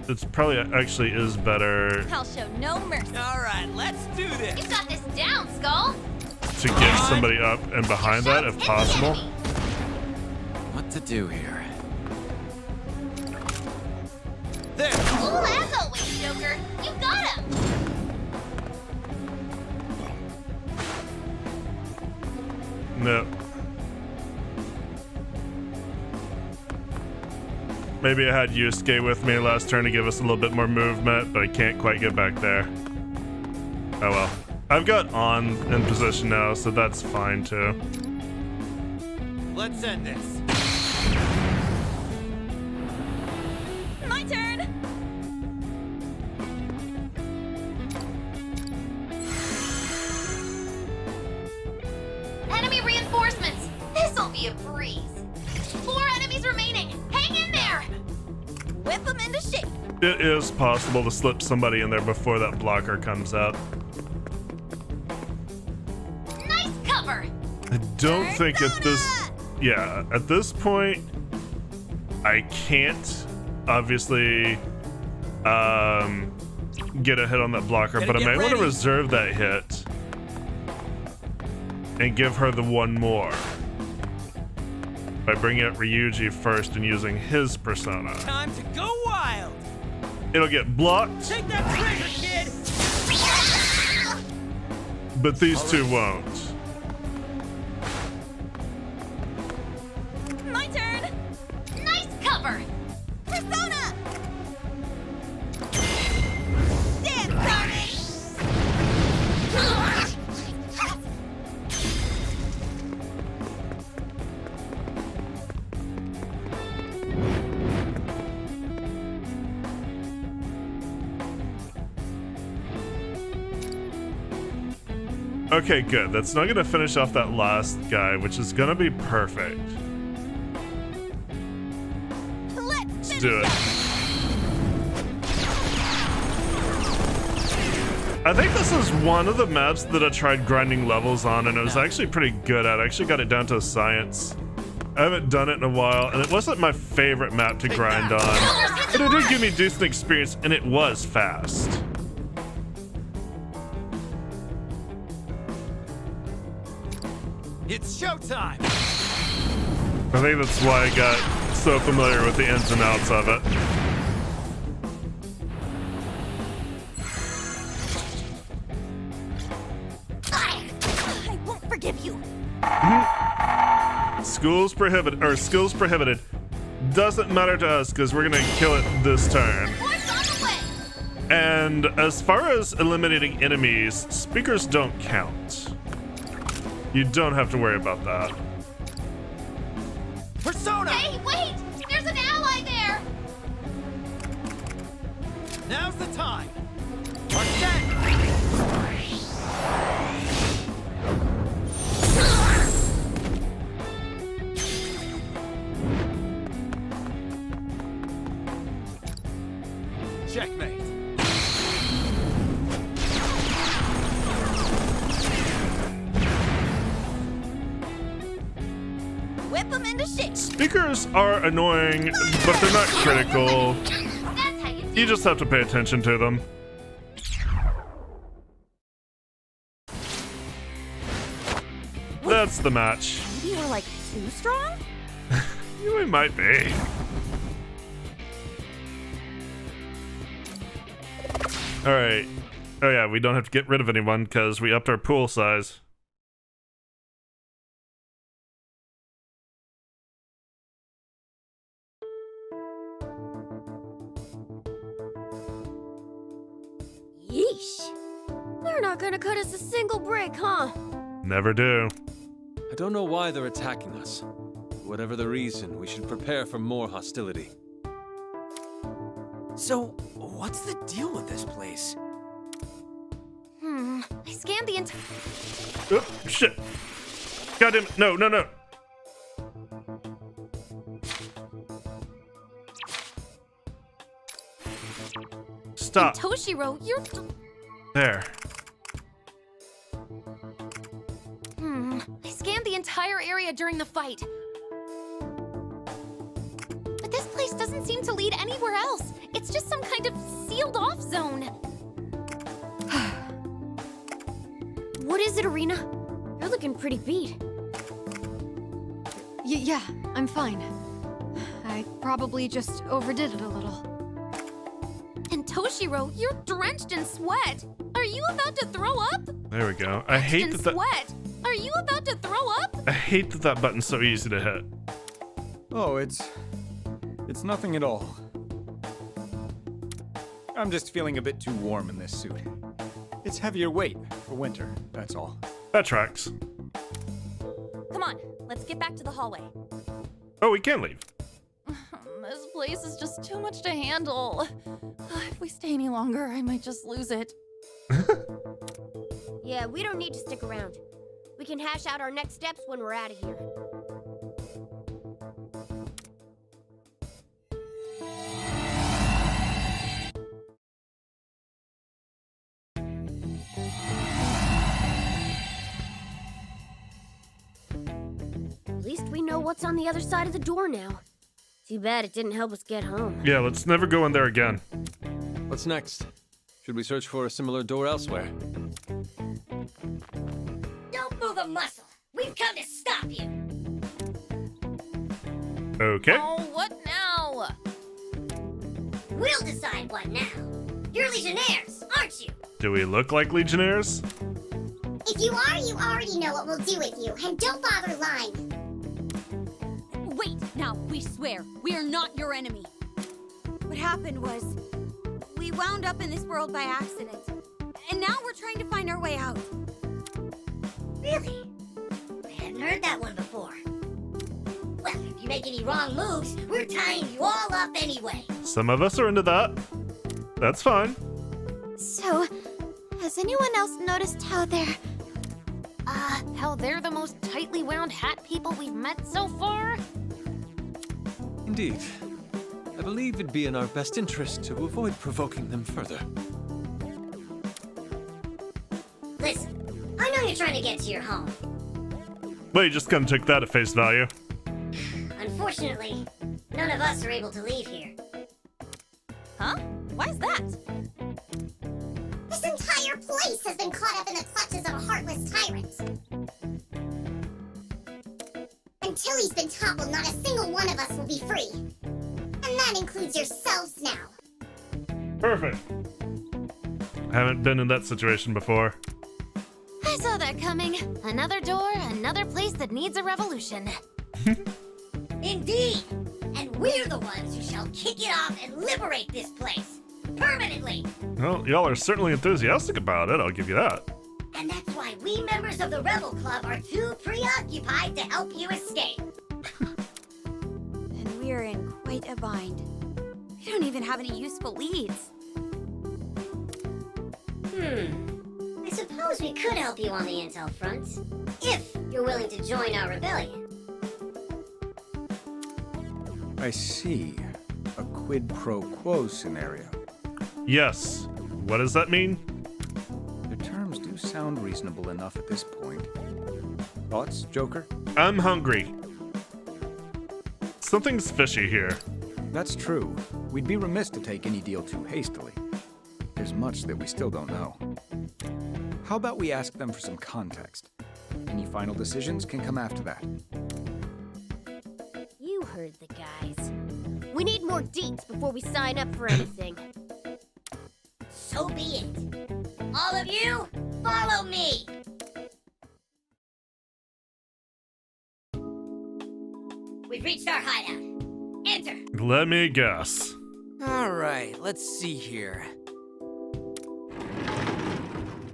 it's probably actually is better I'll show no mercy. All right, let's do You this. got this down, Skull. to get somebody up and behind that if Shots possible. hit the enemy. What to do here? There. Cool as always, Joker. You got him. No. Maybe I had Yusuke with me last turn to give us a little bit more movement, but I can't quite get back there. Oh well. I've got on in position now, so that's fine too. Let's end this. My turn. Enemy reinforcements. This'll be a breeze. 4 enemies remaining. Hang in there. Whip them into shape. It is possible to slip somebody in there before that blocker comes up. Nice cover. I don't think at this point, I can't obviously get a hit on that blocker, Gotta but I get might want to ready. reserve that hit and give her the one more by bringing out Ryuji first and using his persona. Time to go wild. It'll get blocked, Take that trigger, kid. but these two won't. My turn. Nice cover. Persona. Damn, darn it. Okay, good. That's not gonna finish off that last guy, which is gonna be perfect. Let's do it. I think this is one of the maps that I tried grinding levels on, and it was actually pretty good at. I actually got it down to a science. I haven't done it in a while, and it wasn't my favorite map to grind on, but it did give me decent experience, and it was fast. It's showtime. I think that's why I got so familiar with the ins and outs of it. I won't forgive you. Skills prohibited. Doesn't matter to us because we're gonna kill it this turn. What's on the way? And as far as eliminating enemies, speakers don't count. You don't have to worry about that. Persona. Hey, wait! There's an ally there. Now's the time. Again. Checkmate. them into shape. Speakers are annoying, but they're not critical. That's how you You just have to pay attention to them. That's the match. Maybe we're like too strong? We might be. Alright. Oh yeah, we don't have to get rid of anyone because we upped our pool size. Yeesh. They're not gonna cut us a single break, huh? Never do. I don't know why they're attacking us. Whatever the reason, we should prepare for more hostility. So, what's the deal with this place? I scanned the entire. Oh, shit. Goddamn. No, no, no. Stop. Toshiro, you're. There. I scanned the entire area during the fight. But this place doesn't seem to lead anywhere else. It's just some kind of sealed off zone. What is it, Arena? You're looking pretty beat. Yeah, I'm fine. I probably just overdid it a little. And Toshiro, you're drenched in sweat. Are you about to throw up? There we go. I hate Drenched that. in sweat. Are you about to throw up? I hate that that button's so easy to hit. Oh, it's nothing at all. I'm just feeling a bit too warm in this suit. It's heavier weight for winter, that's all. That tracks. Come on, let's get back to the hallway. Oh, we can leave. This place is just too much to handle. If we stay any longer, I might just lose it. Yeah, we don't need to stick around. We can hash out our next steps when we're out of here. At least we know what's on the other side of the door now. Too bad it didn't help us get home. Yeah, let's never go in there again. What's next? Should we search for a similar door elsewhere? Don't move a muscle. We've come to stop you. Okay. Oh, what now? We'll decide what now. You're Legionnaires, aren't you? Do we look like Legionnaires? If you are, you already know what we'll do with you, and don't bother lying. Wait, now, we swear, we are not your enemy. What happened was, we wound up in this world by accident. And now we're trying to find our way out. Really? I hadn't heard that one before. Well, if you make any wrong moves, we're tying you all up anyway. Some of us are into that. That's fine. So, has anyone else noticed how they're the most tightly wound hat people we've met so far? Indeed. I believe it'd be in our best interest to avoid provoking them further. Listen, I know you're trying to get to your home. Well, you just gonna take that at face value. Unfortunately, none of us are able to leave here. Huh? Why's that? This entire place has been caught up in the clutches of a heartless tyrant. Until he's been toppled, not a single one of us will be free. And that includes yourselves now. Perfect. I haven't been in that situation before. I saw that coming. Another door, another place that needs a revolution. Indeed! And we're the ones who shall kick it off and liberate this place. Permanently! Well, y'all are certainly enthusiastic about it, I'll give you that. And that's why we members of the Rebel Club are too preoccupied to help you escape. And we're in quite a bind. We don't even have any useful leads. I suppose we could help you on the intel front, if you're willing to join our rebellion. I see. A quid pro quo scenario. Yes. What does that mean? The terms do sound reasonable enough at this point. Thoughts, Joker? I'm hungry. Something's fishy here. That's true. We'd be remiss to take any deal too hastily. There's much that we still don't know. How about we ask them for some context? Any final decisions can come after that. You heard the guys. We need more deets before we sign up for anything. So be it. All of you, follow me. We've reached our hideout. Enter. Let me guess. All right, let's see here.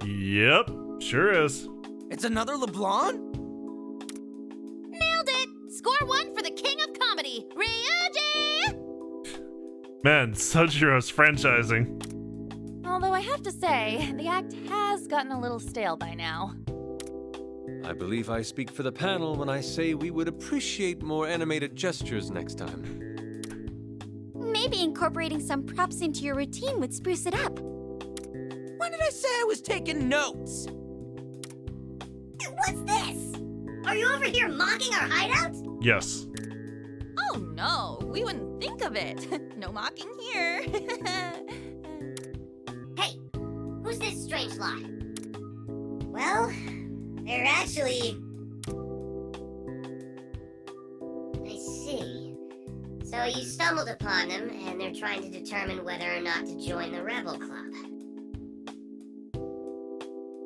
Yep, sure is. It's another LeBlanc? Nailed it! Score 1 for the king of comedy, Ryuji! Man, Sub-Zero's franchising. Although I have to say, the act has gotten a little stale by now. I believe I speak for the panel when I say we would appreciate more animated gestures next time. Maybe incorporating some props into your routine would spruce it up. When did I say I was taking notes? What's this? Are you over here mocking our hideout? Yes. Oh no, we wouldn't think of it. No mocking here. Hey, who's this strange lot? Well, they're actually... I see. So you stumbled upon them, and they're trying to determine whether or not to join the Rebel Club.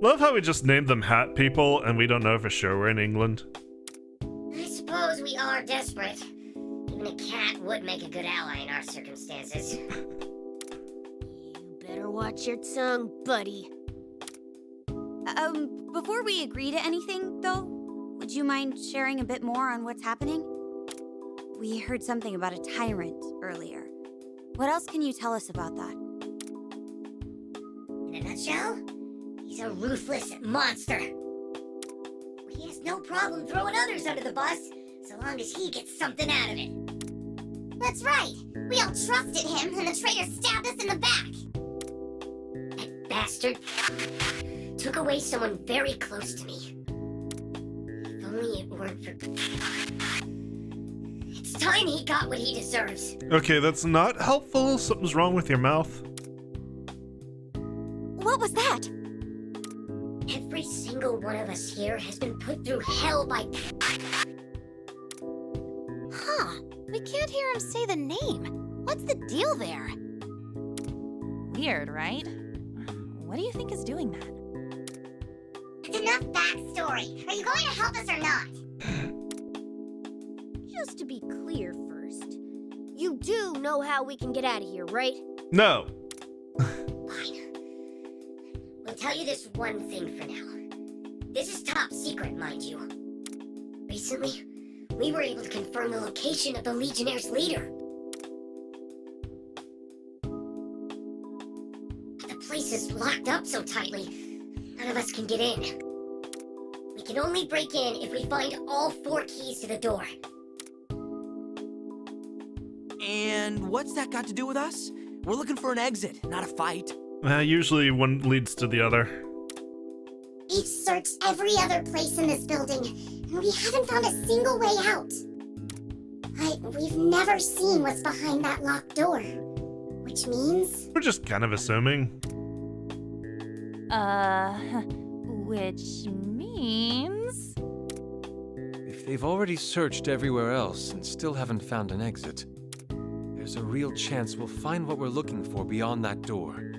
Love how we just named them Hat People, and we don't know for sure we're in England. I suppose we are desperate. Even a cat would make a good ally in our circumstances. You better watch your tongue, buddy. Before we agree to anything, though, would you mind sharing a bit more on what's happening? We heard something about a tyrant earlier. What else can you tell us about that? In a nutshell, he's a ruthless monster. He has no problem throwing others under the bus, so long as he gets something out of it. That's right. We all trusted him, and the traitor stabbed us in the back. That bastard took away someone very close to me. If only it weren't for... It's time he got what he deserves. Okay, that's not helpful. Something's wrong with your mouth. What was that? Every single one of us here has been put through hell by... Huh. We can't hear him say the name. What's the deal there? Weird, right? What do you think is doing that? It's enough backstory. Are you going to help us or not? Just to be clear first, you do know how we can get out of here, right? No. Fine. We'll tell you this one thing for now. This is top secret, mind you. Recently, we were able to confirm the location of the Legionnaire's leader. But the place is locked up so tightly, none of us can get in. We can only break in if we find all 4 keys to the door. And what's that got to do with us? We're looking for an exit, not a fight. Usually one leads to the other. We've searched every other place in this building, and we haven't found a single way out. We've never seen what's behind that locked door. Which means... We're just kind of assuming. Which means... If they've already searched everywhere else and still haven't found an exit, there's a real chance we'll find what we're looking for beyond that door.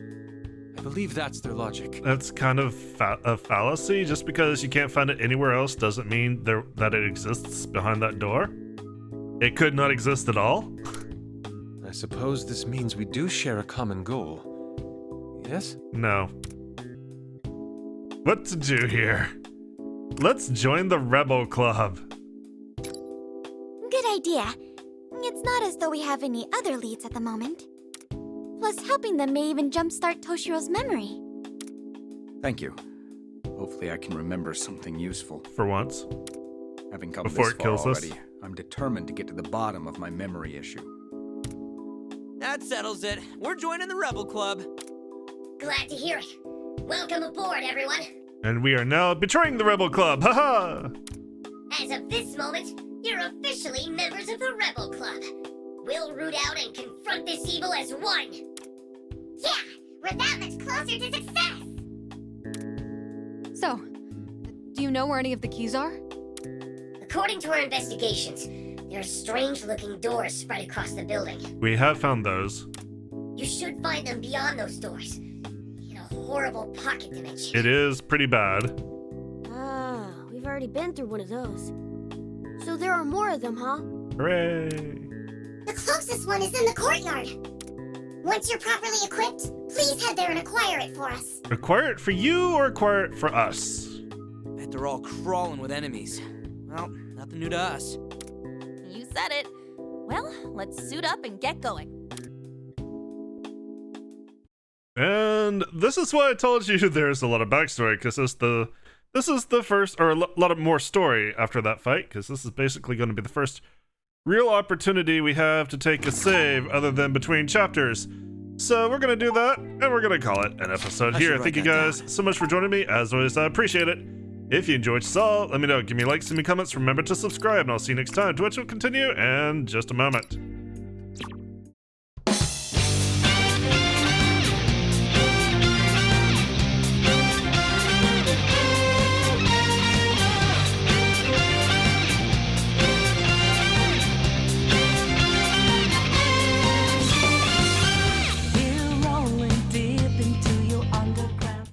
I believe that's their logic. That's kind of a fallacy. Just because you can't find it anywhere else doesn't mean that it exists behind that door. It could not exist at all. I suppose this means we do share a common goal. Yes? No. What to do here? Let's join the Rebel Club. Good idea. It's not as though we have any other leads at the moment. Plus, helping them may even jumpstart Toshiro's memory. Thank you. Hopefully I can remember something useful. For once. Having come Before this it far kills us. already, I'm determined to get to the bottom of my memory issue. That settles it. We're joining the Rebel Club. Glad to hear it. Welcome aboard, everyone. And we are now betraying the Rebel Club. Haha! As of this moment, You're officially members of the Rebel Club. We'll root out and confront this evil as one. Yeah, we're that much closer to success. So, do you know where any of the keys are? According to our investigations, there are strange-looking doors spread across the building. We have found those. You should find them beyond those doors, in a horrible pocket dimension. It is pretty bad. Ah, we've already been through one of those. So there are more of them, huh? Hooray! The closest one is in the courtyard. Once you're properly equipped, please head there and acquire it for us. Acquire it for you or acquire it for us? Bet they're all crawling with enemies. Well, nothing new to us. You said it. Well, let's suit up and get going. And this is why I told you there's a lot of backstory, because this is the first, or a lot of more story after that fight, because this is basically going to be the first real opportunity we have to take a save other than between chapters. So we're going to do that, and we're going to call it an episode here. Thank you guys so much for joining me. As always, I appreciate it. If you enjoyed Saw, let me know. Give me likes, give me comments. Remember to subscribe, and I'll see you next time. Twitch will continue in just a moment.